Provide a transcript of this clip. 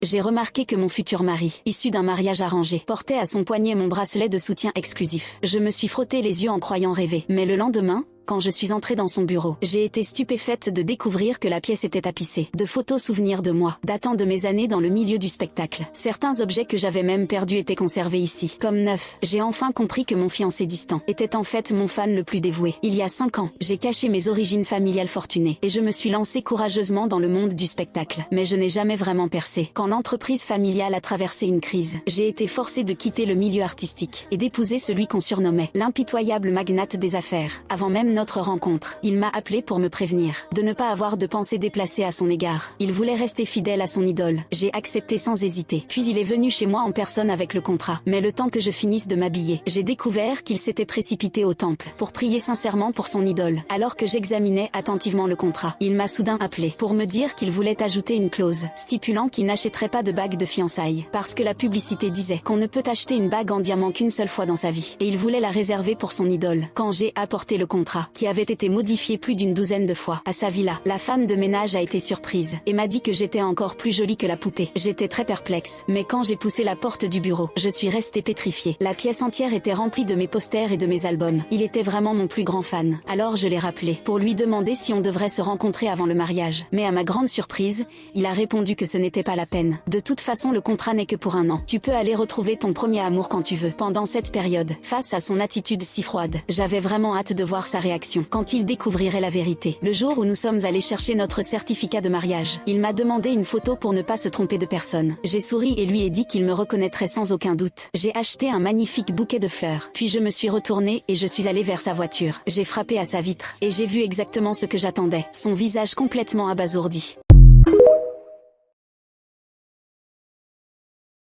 j'ai remarqué que mon futur mari, issu d'un mariage arrangé, portait à son poignet mon bracelet de soutien exclusif. Je me suis frotté les yeux en croyant rêver. Mais le lendemain, quand je suis entrée dans son bureau, j'ai été stupéfaite de découvrir que la pièce était tapissée de photos souvenirs de moi, datant de mes années dans le milieu du spectacle. Certains objets que j'avais même perdus étaient conservés ici, comme neufs. J'ai enfin compris que mon fiancé distant était en fait mon fan le plus dévoué. Il y a 5 ans, j'ai caché mes origines familiales fortunées, et je me suis lancée courageusement dans le monde du spectacle. Mais je n'ai jamais vraiment percé. Quand l'entreprise familiale a traversé une crise, j'ai été forcée de quitter le milieu artistique, et d'épouser celui qu'on surnommait l'impitoyable magnate des affaires. Avant même notre rencontre, il m'a appelé pour me prévenir de ne pas avoir de pensée déplacée à son égard. Il voulait rester fidèle à son idole. J'ai accepté sans hésiter. Puis il est venu chez moi en personne avec le contrat. Mais le temps que je finisse de m'habiller, j'ai découvert qu'il s'était précipité au temple pour prier sincèrement pour son idole. Alors que j'examinais attentivement le contrat, il m'a soudain appelé pour me dire qu'il voulait ajouter une clause stipulant qu'il n'achèterait pas de bague de fiançailles parce que la publicité disait qu'on ne peut acheter une bague en diamant qu'une seule fois dans sa vie. Et il voulait la réserver pour son idole. Quand j'ai apporté le contrat, qui avait été modifié plus d'une douzaine de fois, à sa villa, la femme de ménage a été surprise et m'a dit que j'étais encore plus jolie que la poupée. J'étais très perplexe, mais quand j'ai poussé la porte du bureau, je suis restée pétrifiée. La pièce entière était remplie de mes posters et de mes albums. Il était vraiment mon plus grand fan. Alors je l'ai rappelé pour lui demander si on devrait se rencontrer avant le mariage. Mais à ma grande surprise, il a répondu que ce n'était pas la peine. De toute façon, le contrat n'est que pour 1 an. Tu peux aller retrouver ton premier amour quand tu veux. Pendant cette période, face à son attitude si froide, j'avais vraiment hâte de voir sa réaction quand il découvrirait la vérité. Le jour où nous sommes allés chercher notre certificat de mariage, il m'a demandé une photo pour ne pas se tromper de personne. J'ai souri et lui ai dit qu'il me reconnaîtrait sans aucun doute. J'ai acheté un magnifique bouquet de fleurs. Puis je me suis retournée et je suis allée vers sa voiture. J'ai frappé à sa vitre et j'ai vu exactement ce que j'attendais. Son visage complètement abasourdi.